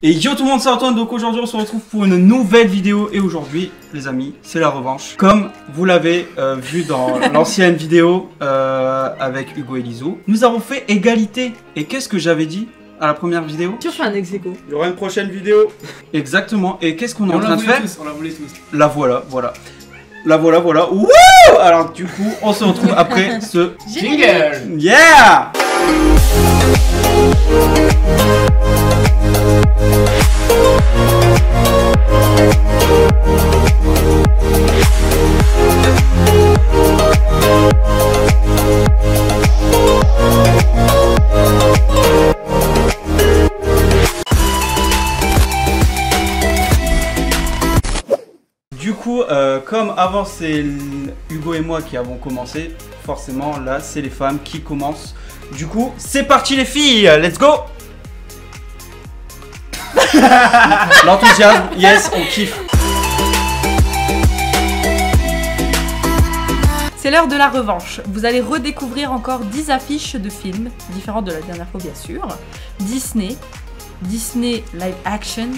Et yo tout le monde, c'est Antoine, donc aujourd'hui on se retrouve pour une nouvelle vidéo et aujourd'hui les amis c'est la revanche. Comme vous l'avez vu dans l'ancienne vidéo avec Hugo et Lizou, nous avons fait égalité. Et qu'est-ce que j'avais dit à la première vidéo? Tu refais un ex-aequo. Il y aura une prochaine vidéo. Exactement, et qu'est-ce qu'on est en train de faire? On la voulait tous. La voilà. Wouh! Alors du coup on se retrouve après ce Jingle. Yeah! Du coup, comme avant c'est Hugo et moi qui avons commencé, forcément là c'est les femmes qui commencent. Du coup, c'est parti les filles, let's go! L'enthousiasme, yes, on kiffe. C'est l'heure de la revanche. Vous allez redécouvrir encore 10 affiches de films, différentes de la dernière fois bien sûr. Disney Live Action,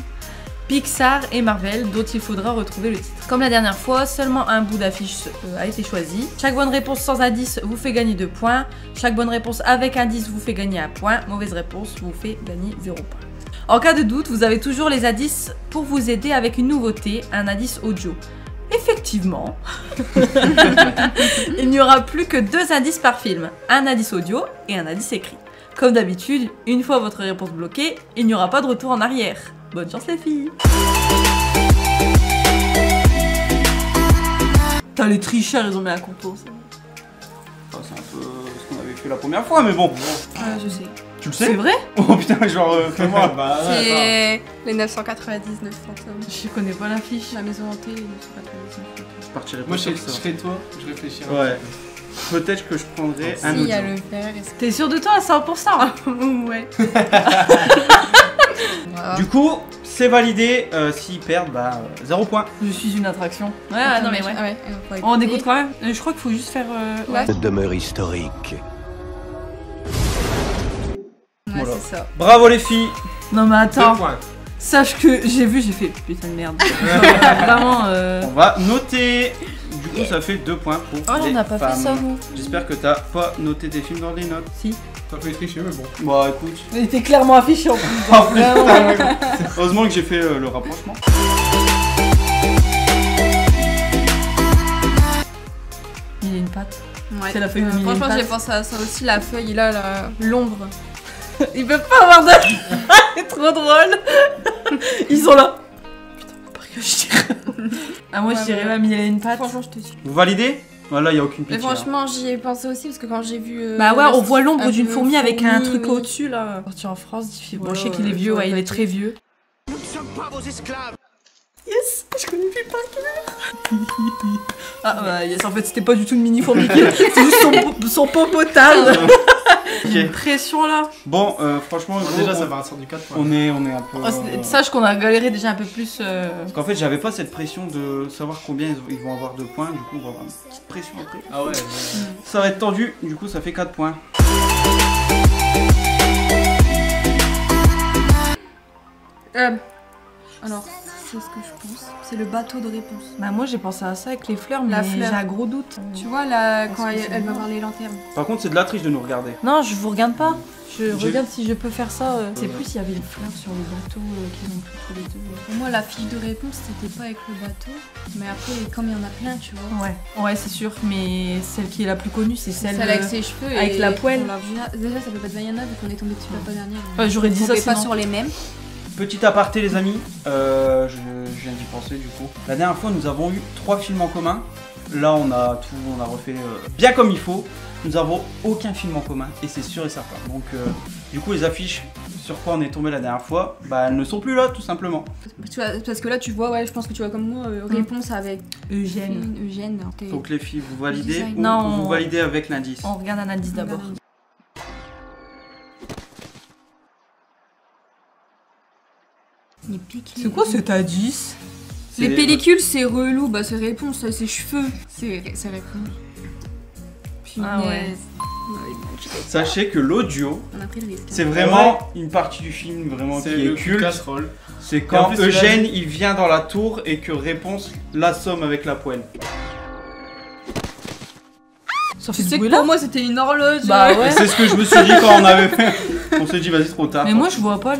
Pixar et Marvel, dont il faudra retrouver le titre. Comme la dernière fois, seulement un bout d'affiche a été choisi. Chaque bonne réponse sans indice vous fait gagner 2 points. Chaque bonne réponse avec indice vous fait gagner 1 point. Mauvaise réponse vous fait gagner 0 point. En cas de doute, vous avez toujours les indices pour vous aider avec une nouveauté, un indice audio. Effectivement, il n'y aura plus que 2 indices par film, un indice audio et un indice écrit. Comme d'habitude, une fois votre réponse bloquée, il n'y aura pas de retour en arrière. Bonne chance les filles. Putain, les tricheurs, ils ont mis un contour. Oh, c'est un peu ce qu'on avait fait la première fois, mais bon. Je sais. Tu le sais? C'est vrai? Oh putain, genre, fais-moi. Bah ouais, C'est les 999 fantômes. Je connais pas l'affiche. La maison hantée, les 999 fantômes. Je partirais pas moi je sur ça. serais toi, je réfléchirais. Ouais. Peut-être que je prendrais un Si, il y a audio. le vert et T'es sûr de toi à 100%? Ouais. voilà. Du coup, c'est validé. S'ils perdent, bah 0 point. Je suis une attraction. Ouais, non mais ouais. Ah ouais, On écoute quand même. Je crois qu'il faut juste faire. Ouais. Cette demeure historique. Ouais, Voilà. c'est ça. Bravo les filles. Non mais 2 attends. points. Sache que j'ai vu, j'ai fait putain de merde. Vraiment. On va noter. Du coup, ça fait 2 points pour Oh, les on n'a pas fait ça, femmes. nous. J'espère que t'as pas noté tes films dans les notes. Si. T'as fait tricher, mais bon. Bon, écoute. Il était clairement affiché en plus. Oh, putain. Heureusement que j'ai fait le rapprochement. Il y a une patte. Ouais. C'est la feuille de Mille et une Franchement, pattes. j'ai pensé à ça aussi, la feuille là, l'ombre. Ils peuvent pas avoir de. C'est trop drôle. Ils sont là. Putain, faut pas que je tire. Ah, moi je Ouais, dirais ouais. pas Mille et une pattes. Franchement, je te dis. Vous validez? Voilà, il n'y a aucune Mais pitié. hein. franchement, j'y ai pensé aussi parce que quand j'ai vu. Bah ouais, le on voit style l'ombre un d'une peu fourmi avec un truc oui. au-dessus là. Sorti en France, difficile. Bon, Voilà, je sais qu'il est vieux, ouais, il est très vieux. Nous ne sommes pas vos esclaves. Yes, je connais plus par cœur. Ah bah yes, en fait c'était pas du tout une mini fourmi, c'est juste son popotal. J'ai une pression là. Bon, franchement, Bon, gros, déjà, on, ça va sortir du 4 points. on est un peu. Oh, sache qu'on a galéré déjà un peu plus. Parce qu'en fait, j'avais pas cette pression de savoir combien ils vont avoir de points. Du coup, on va avoir une petite pression après. Ah ouais. Ça va être tendu. Du coup, ça fait 4 points. Alors, c'est ce que je pense. C'est le bateau de réponse. Bah moi j'ai pensé à ça avec les fleurs, mais La j'ai fleur. un gros doute. Tu vois là, quand Parce que elle c'est va bon. voir les lanternes. Par contre, c'est de la triche de nous regarder. Non, je vous regarde pas. Je J'ai- regarde si je peux faire ça. C'est plus s'il y avait une fleur sur le bateau qu'ils ont pris tous les deux. Pour moi, la fiche de réponse, c'était pas avec le bateau. Mais après, comme il y en a plein, tu vois. Ouais, c'est sûr, mais celle qui est la plus connue, c'est celle. Celle avec ses cheveux. avec et la poêle. on l'a vu. Déjà, ça peut pas être Vaiana vu qu'on est tombé dessus la fois dernière. J'aurais dit On ça tombait pas sinon. sur les mêmes. Petit aparté, les amis. Je viens d'y penser du coup. La dernière fois, nous avons eu 3 films en commun. Là, on a refait bien comme il faut. Nous avons aucun film en commun et c'est sûr et certain. Donc, du coup, les affiches sur quoi on est tombé la dernière fois, bah elles ne sont plus là, tout simplement. Parce que là, tu vois, ouais, je pense que tu vois comme moi, réponse avec Eugène. Eugène. Donc, les filles, vous validez Design. ou Non, vous on- validez avec l'indice? On regarde un indice d'abord. Les piquets. C'est quoi cet indice? Les C'est- pellicules, c'est relou. Bah, c'est réponse, ça, c'est cheveux. C'est réponse. Ah ouais. Punaise. Sachez que l'audio, On a pris le risque. c'est vraiment une partie du film vraiment C'est qui est le culte. casserole. C'est Et en quand plus, Eugène il vient dans la tour et que Réponse l'assomme avec la poêle. Ça fait Tu ce sais que bruit-là. pour moi c'était une horloge. Bah Et ouais. c'est ce que je me suis dit quand on avait fait. On s'est dit vas-y trop tard. Mais moi je vois pas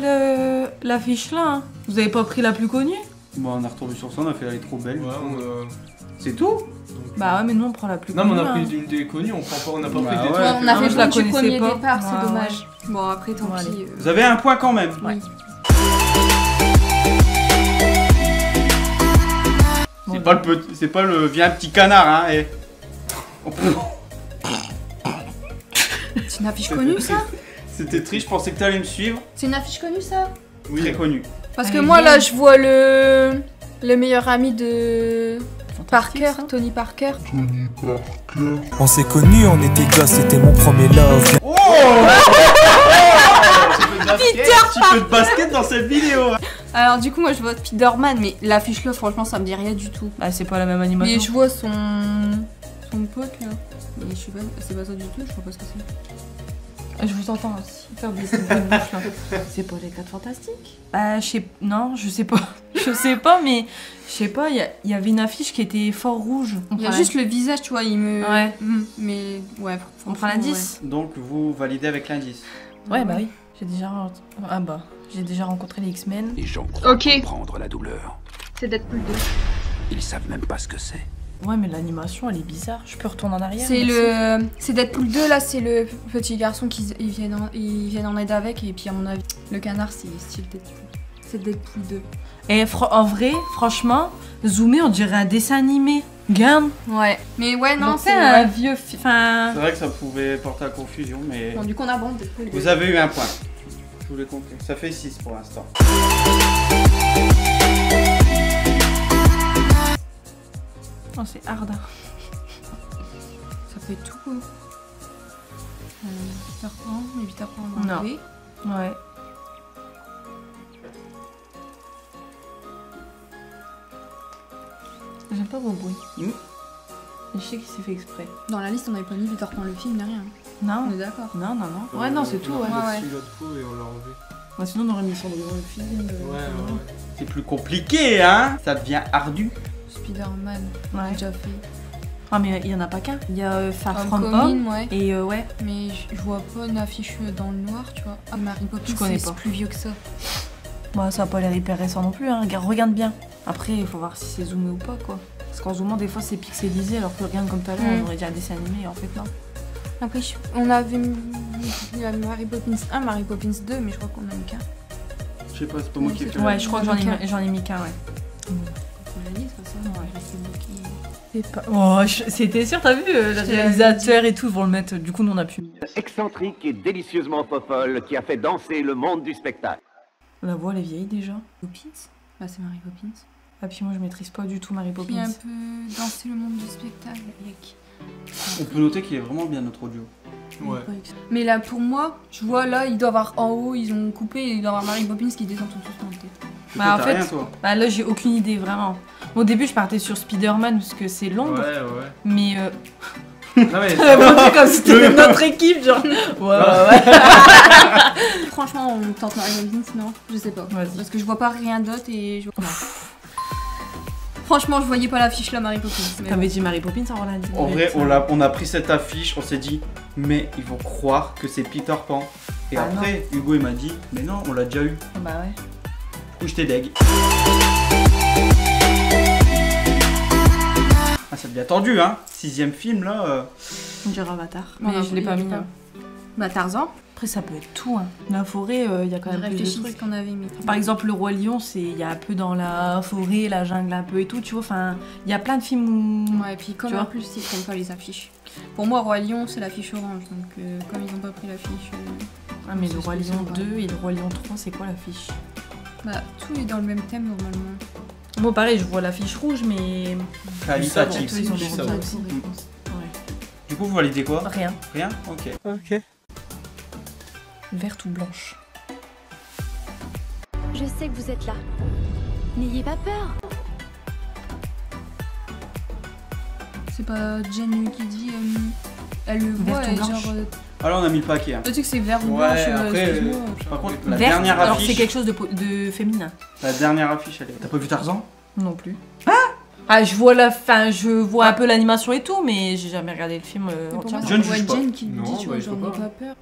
l'affiche là. Hein. Vous avez pas pris la plus connue? Bon, on a retourné sur ça, on a fait elle est trop belle. Ouais, C'est tout. Bah ouais, mais nous on prend la plus Non, mais connue. on a hein. pris une des connues, on n'a pas Bah pris des ouais. trucs. Ouais, on a Non, fait je le la compte du connaissais premier pas. départ, c'est Ouais, dommage. Bon, après, tant Bon, pis. allez. Vous avez un point quand même. Ouais. C'est pas le petit, c'est pas le viens petit canard hein. Et... C'est une affiche connue, ça? C'était triste, je pensais que t'allais me suivre. C'est une affiche connue, ça? Oui. Très connu. Parce que Elle est moi, bien. là, je vois le meilleur ami de Fantastique, Parker, ça. Tony Parker. On s'est connus, on était gosses, c'était mon premier love. Oh petit peu de basket dans cette vidéo. Alors, du coup, moi, je vois Spider-Man, mais l'affiche là, franchement, ça me dit rien du tout. Ah, c'est pas la même animation. Mais je vois son pote, là. Mais je sais pas, c'est pas ça du tout, je vois pas ce que c'est. Je vous entends aussi faire des signes de bouche, là. C'est pas les 4 fantastiques? Bah, je sais... Non, je sais pas. Je sais pas, mais... Je sais pas, il y avait une affiche qui était fort rouge. Il y a juste le visage, tu vois, il me... Ouais. Mais, ouais, On prend l'indice? Donc vous validez avec l'indice. Ouais, bah oui. J'ai déjà... Ah bah... J'ai déjà rencontré les X-Men. Les gens croient Ok. comprendre la douleur. C'est Deadpool 2. Ils savent même pas ce que c'est. Ouais, mais l'animation, elle est bizarre. Je peux retourner en arrière? C'est merci. c'est Deadpool 2, là, c'est le petit garçon qui ils viennent en aide avec, et puis à mon avis, le canard, c'est style Deadpool. C'est Deadpool 2. Et en vrai, franchement, zoomé, on dirait un dessin animé. Regarde. Ouais. Mais ouais, non, Donc, c'est... un ouais. vieux... Enfin... C'est vrai que ça pouvait porter à confusion, mais Bon, du coup, on abandonne Deadpool 2. vous avez eu un point. Je voulais compter. Ça fait 6 pour l'instant. Oh, c'est hard. Ça fait tout. 8h30, mais 8h30, on va Non. enlever. Ouais. J'aime pas vos bruits. Mm. Je sais qu'il s'est fait exprès. Dans la liste, on avait pas mis 8h30 le film, ni rien. Non. On est d'accord. Non, non, non. Ouais, non, c'est tout, ouais. On a Ouais, reçu l'autre coup et on l'a enlevé. Bah, sinon, on aurait mis Cendrillon le film. Ouais. C'est plus compliqué, hein. Ça devient ardu. Spider-Man, Ouais. j'ai déjà fait. Ah, mais il y en a pas qu'un. Il y a Far From Home. Homecoming, ouais. Et ouais. Mais je vois pas une affiche dans le noir, tu vois. Ah, Mary Poppins, Je connais c'est pas. plus vieux que ça. Bah, ça a pas l'air hyper récent non plus, hein. Regarde bien. Après, il faut voir si c'est zoomé ou pas, quoi. Parce qu'en zoomant, des fois, c'est pixelisé, alors que regarde comme tout à l'heure, on aurait dit un dessin animé, en fait, non. Après, on avait mis Mary Poppins 1, Mary Poppins 2, mais je crois qu'on a mis qu'un. Je sais pas, c'est pas moi qui ai fait. Ouais, je crois que j'en ai mis qu'un, ouais. On l'a dit, c'est ça. Ouais. C'est moi qui... C'est pas... Oh, c'était sûr, t'as vu, le réalisateur et tout, vont le mettre. Du coup, nous, on a pu. Excentrique et délicieusement fofolle qui a fait danser le monde du spectacle. La voix, elle est vieille déjà. Poppins. Là, c'est Mary Poppins. Ah, puis moi, je maîtrise pas du tout Mary Puis Poppins. un peu danser le monde du spectacle avec... On peut noter qu'il est vraiment bien notre audio. Ouais. Mais là, pour moi, je vois là, il doit avoir en haut, ils ont coupé, et il doit avoir Mary Poppins qui descend tout de suite dans la tête. Bah, Toi, en t'as fait, rien, toi. Bah, là, j'ai aucune idée, vraiment. Au début, je partais sur Spider-Man parce que c'est long, Ouais. mais. Non, mais Comme si c'était notre équipe, genre. Ouais. Franchement, on tente Mary Poppins, non? Je sais pas. Vas-y. Parce que je vois pas rien d'autre et je... Non. Franchement, je voyais pas l'affiche là, Mary Poppins. mais T'avais dit Mary Poppins avant la En vrai, on a pris cette affiche, on s'est dit, mais ils vont croire que c'est Peter Pan. Et Ah après, Hugo il m'a dit, mais non, on l'a déjà eu. Bah ouais. Du coup, j'étais deg. Ah, ça devient tendu, hein. 6ème film là. On dirait Avatar. bon. Mais je l'ai pas mis. Hein. Bah, Tarzan. Après, ça peut être tout. Hein. La forêt, il y a quand On même plus de réfléchit ce trucs. qu'on avait mis. Par exemple, le Roi Lion, il y a un peu dans la forêt, la jungle un peu et tout, tu vois. Enfin, il y a plein de films où... Ouais, et puis comme Tu en vois. plus, ils prennent pas les affiches. Pour moi, Roi Lion, c'est l'affiche orange. Donc, comme ils ont pas pris l'affiche. Ah, mais c'est le Roi spécial, Lion ouais. 2 et le Roi Lion 3, c'est quoi l'affiche? Bah, tout est dans le même thème normalement. Moi, pareil, je vois l'affiche rouge, mais... Qualitatif. Ils ont des ça rôles aussi. aussi. Mm. Ouais. Du coup, vous validez quoi? Rien. Rien? Ok. Verte ou blanche? Je sais que vous êtes là. N'ayez pas peur. C'est pas Jen qui dit Elle le voit Verte ou et blanche. genre. Alors on a mis le paquet. Hein. Tu sais que c'est vert ou Ouais, blanche, après, excuse-moi. Par contre, la Verte, dernière alors affiche. c'est quelque chose de féminin. La dernière affiche, elle est. T'as pas vu Tarzan? Non plus. Ah, je vois la fin, je vois un peu l'animation et tout, mais j'ai jamais regardé le film Mais pour moi, entièrement. Je ne c'est juge pas. Jen qui lui Non, dit, tu bah, vois, il genre, faut n'aie pas. pas peur.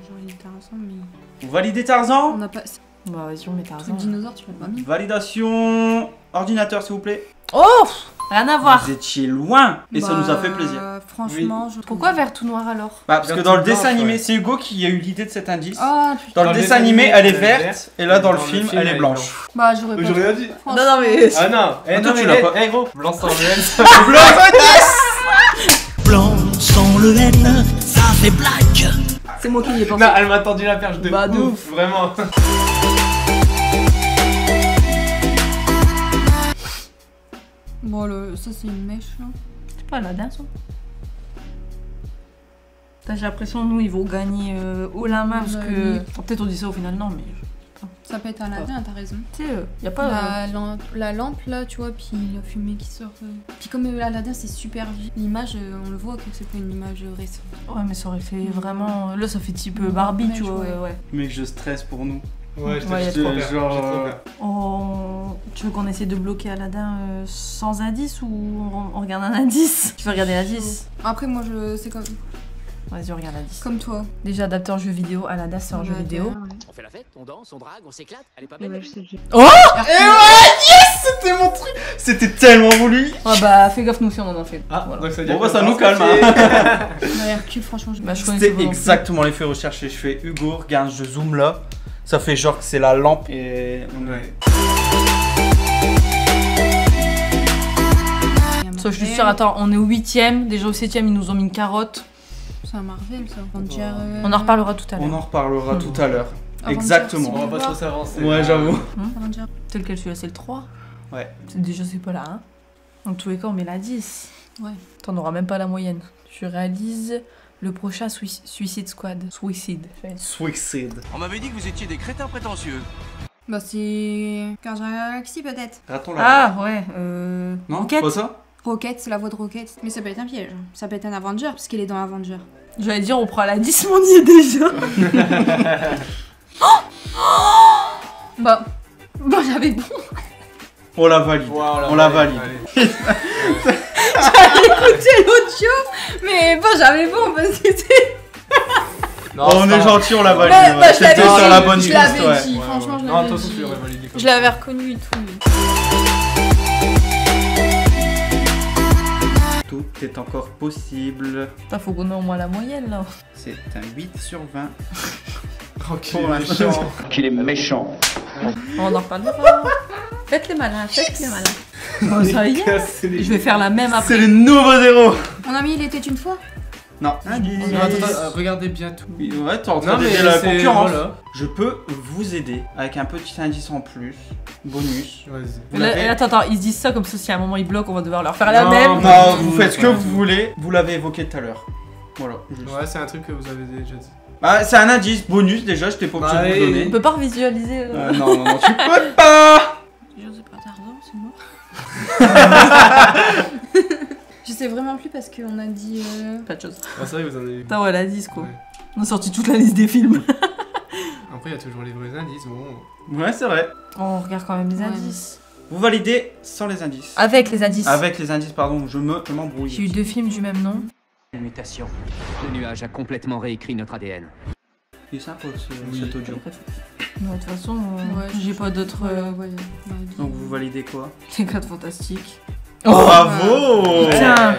Genre, il était ensemble, mais. Vous validez On Tarzan? n'a pas. Bah vas-y, on met Le Tarzan. truc dinosaure, tu l'as pas mis. Validation. Ordinateur, s'il vous plaît. Oh, rien à voir. Vous étiez loin et ça Bah, nous a fait plaisir. Franchement, je. Pourquoi vert tout noir alors? Bah, parce que Vert dans le tout blanc, dessin animé, ouais. c'est Hugo qui a eu l'idée de cet indice. Ah putain. Dans le dessin animé, elle est verte et là dans le film, elle est blanche. Bah, j'aurais pas. J'aurais rien dit. Franchement. Non, mais. Ah non, eh Attends, non, tu mais l'as pas. eh gros, blanc sans réel. Blanc sans le N, ça fait blague. C'est moi qui y ai pensé. Non, elle m'a tendu la perche de Bah, de ouf, vraiment. Bon, ça, c'est une mèche là. C'est pas Aladdin ça. J'ai l'impression nous ils vont gagner haut la main parce Bah, que. oui. Peut-être on dit ça au final, non mais. Ça peut être Aladdin, t'as raison. Tu sais, y a pas. La lampe là, tu vois, puis la fumée qui sort. Puis comme Aladdin c'est super vieux, l'image, on le voit que c'est pas une image récente. Ouais, mais ça aurait fait vraiment. Là ça fait type Barbie, tu vois. Ouais. Ouais. Mec, je stresse pour nous. Ouais, je Ouais, t'ai trop peur. genre, j'ai trop peur. Tu veux qu'on essaie de bloquer Aladdin sans indice ou on regarde un indice? Tu veux regarder l'indice? Après, moi, c'est Vas-y, on regarde l'indice. comme toi. Déjà adapteur jeu vidéo, Aladdin c'est un jeu vidéo. On fait la fête, on danse, on drague, on s'éclate. Elle est pas Ouais, belle. je sais, C'était mon truc. C'était tellement voulu. Ah bah fais gaffe, nous aussi on en a fait. Ah, Voilà. donc ça veut dire Bon bah qu'on ça nous danse, calme. c'est- Hein. Hercule, franchement, Bah, je connais C'était pas non plus. exactement l'effet recherché. Je fais Hugo, regarde, je zoome là. Ça fait genre que c'est la lampe et. Ouais. Ça, je suis sûre, attends, on est au 8ème, déjà au 7ème ils nous ont mis une carotte. C'est un Marvel, ça. Avenger, On en reparlera tout à On l'heure. en reparlera tout à l'heure. Avenger, Exactement. On va pas trop s'avancer. Ouais, j'avoue. Avenger. C'est lequel celui-là, c'est le 3? Ouais. Déjà c'est pas là, hein. En tous les cas on met la 10. Ouais. T'en auras même pas la moyenne. Je réalise le prochain Suicide Squad. Suicide. Suicide. On m'avait dit que vous étiez des crétins prétentieux. Bah, c'est. Guardian Galaxy, peut-être. Raton la. Ah ouais, Non, Rocket. pas ça. Rocket, c'est la voix de Rocket. Mais ça peut être un piège. Ça peut être un Avenger, parce qu'il est dans Avenger. J'allais dire on prend la 10 mais on y est déjà. Bah. Bah, j'avais bon. On la valide. Voilà, On la allez, valide. allez. J'avais écouté l'audio, mais bon, j'avais bon, parce que c'est. Non, Oh, on c'est est pas- gentil, on la valide. Ouais, ouais. bah, je C'était l'avais sur la dit, bonne je piste, l'avais ouais. dit. Ouais, Franchement, ouais. je Non, l'avais de toute façon, dit. tu l'aurais validé comme Je l'avais reconnu et tout. Tout est encore possible. Putain, faut qu'on ait au moins la moyenne là. C'est un 8 sur 20. Oh, qu'il Pour est l'instant. méchant. Qu'il est méchant. On en reparlera. Faites les malins, faites les malins. Bon, ça y est, Casser les- je vais faire la même C'est après. le nouveau zéro. Mon ami, il était une fois. Non. Attends, regardez bien tout. Ouais, t'es en train Non, mais d'aider la c'est- concurrence. voilà. Je peux vous aider avec un petit indice en plus. Bonus. Vas-y. Vous Là, l'avez- attends, ils se disent ça comme ça si à un moment ils bloquent, on va devoir leur faire la Non, même. Non, vous faites ce que Ouais. vous voulez. Vous l'avez évoqué tout à l'heure. Voilà. juste. Ouais, c'est un truc que vous avez déjà dit. Ah, c'est un indice bonus déjà, je t'ai pas obligé de vous Allez. le On donner. peut pas revisualiser. Non, non, non, tu peux pas. Je sais pas, Tarzan, c'est mort. Je sais vraiment plus parce qu'on a dit. Pas de chose. Ah, c'est vrai, vous en avez. Putain, ouais, la 10 quoi. Ouais. On a sorti toute la liste des films. Après, il y a toujours les vrais indices. Bon. Ouais, c'est vrai. On regarde quand même les Ouais. indices. Vous validez sans les indices. Avec les indices. Avec les indices, pardon, je m'embrouille. J'ai eu 2 films du même nom. Une mutation. Le nuage a complètement réécrit notre ADN. Il est sympa Oui. cet audio. Ouais, de toute façon, Ouais, j'ai pas d'autres. Ouais. Donc vous validez quoi? Les 4 fantastiques. Bravo. Putain.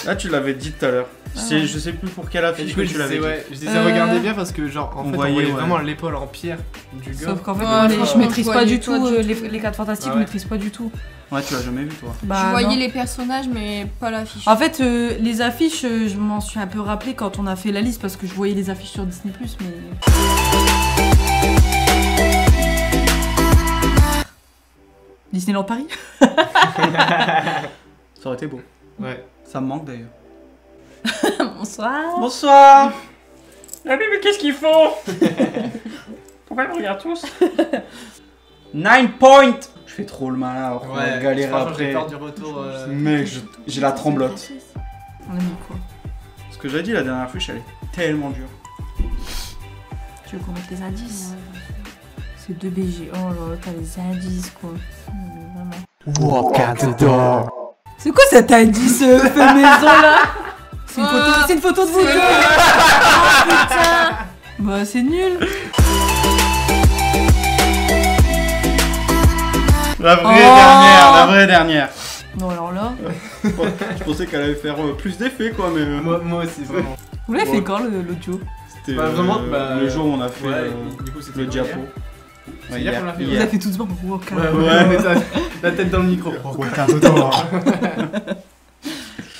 Là, tu l'avais dit tout à l'heure. ouais. Je sais plus pour quelle Et affiche du coup, que je tu l'avais disais, dit. ouais, je disais regardez bien parce que, genre, en On fait, on voyait, voyait ouais. vraiment l'épaule en pierre du gars. Sauf qu'en fait, Ouais, moi, je franchement, maîtrise je pas du voyais tout pas du les, tout. les 4 fantastiques, Ah je ouais. maîtrise pas du tout. Ouais, tu l'as jamais vu toi. Bah, Je voyais non. les personnages, mais pas l'affiche. En fait, les affiches, je m'en suis un peu rappelé quand on a fait la liste parce que je voyais les affiches sur Disney+, mais... Disneyland Paris. Ça aurait été beau. Ouais. Ça me manque d'ailleurs. Bonsoir. Bonsoir. Ah mais qu'est-ce qu'ils font? Pourquoi ils me regardent tous? 9 points. Je fais trop le malin alors qu'on va Ouais, galérer franchement, j'ai après. peur du retour. Mec, j'ai la tremblote. On a mis quoi? que j'avais dit la dernière fiche, elle est tellement dure. Tu veux qu'on mette les indices? C'est 2 BG. Oh là, t'as les indices quoi. Vraiment. Walk out the door. C'est quoi cet indice fait maison là? C'est une photo de vous deux. Oh putain. Bah c'est nul. La vraie dernière. Non alors là. Je pensais qu'elle allait faire plus d'effets quoi, mais. Moi aussi, vraiment. Vous l'avez fait quand l'audio? C'était Bah, vraiment, le jour où on a fait du coup, c'était le diapo. C'est hier qu'on l'a fait. Vous avez fait tout devant. Ouais, on était la tête dans le micro.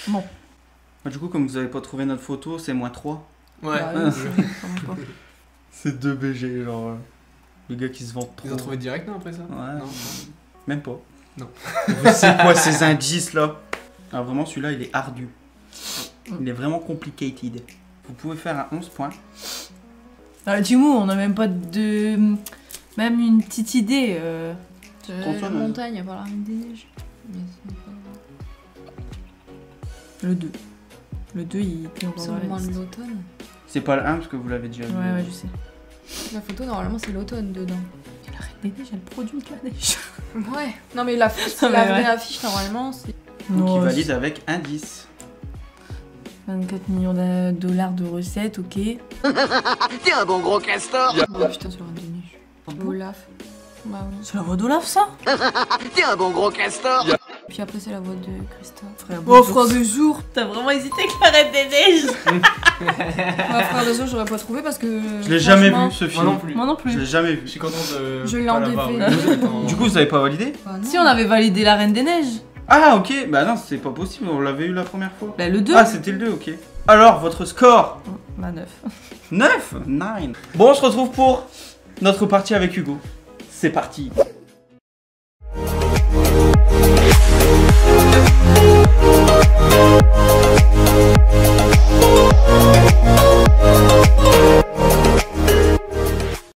Bon. Du coup, comme vous avez pas trouvé notre photo, c'est -3. Ouais. Bah, oui, C'est 2 BG, genre. Les gars qui se vendent trop. Ils ont trouvé direct, non, après ça? Ouais. Non. Même pas. Non. C'est quoi ces indices là? Alors vraiment, celui-là, il est ardu. Il est vraiment complicated. Vous pouvez faire un 11 points. Dis-moi, on a même pas de... Même une petite idée. La montagne, à part la Reine des Neiges. Le 2. Le 2, il est C'est au moment de l'automne. C'est pas le 1 parce que vous l'avez déjà vu. Ouais, je sais. La photo, normalement, c'est l'automne dedans. La Reine des Neiges, elle produit de la neige. Ouais. Non, mais la mais vraie ouais. affiche, normalement, c'est... Donc il Ouais, valide avec un 10. 24 millions de dollars de recettes, ok. T'es un bon gros castor. Oh putain, c'est la Reine des Neiges. Olaf. Bah oui. C'est la voix d'Olaf, ça? T'es un bon gros castor. Puis après, c'est la voix de Christophe. Oh, frère de jour. T'as vraiment hésité avec la Reine des Neiges? Ouais, frère de jour, j'aurais pas trouvé parce que... Je l'ai jamais vu franchement, ce film. Moi non plus. Moi non Je plus. l'ai jamais vu. Je suis content de. Je l'ai pas en l'avoir, DVD. ouais. Du coup, vous avez pas validé? bah non. Si on avait validé la Reine des Neiges. Ah ok, bah non, c'est pas possible, on l'avait eu la première fois. Bah le 2. Ah, c'était le 2, ok. Alors, votre score? Bah 9. 9? 9. Bon, on se retrouve pour notre partie avec Hugo. C'est parti.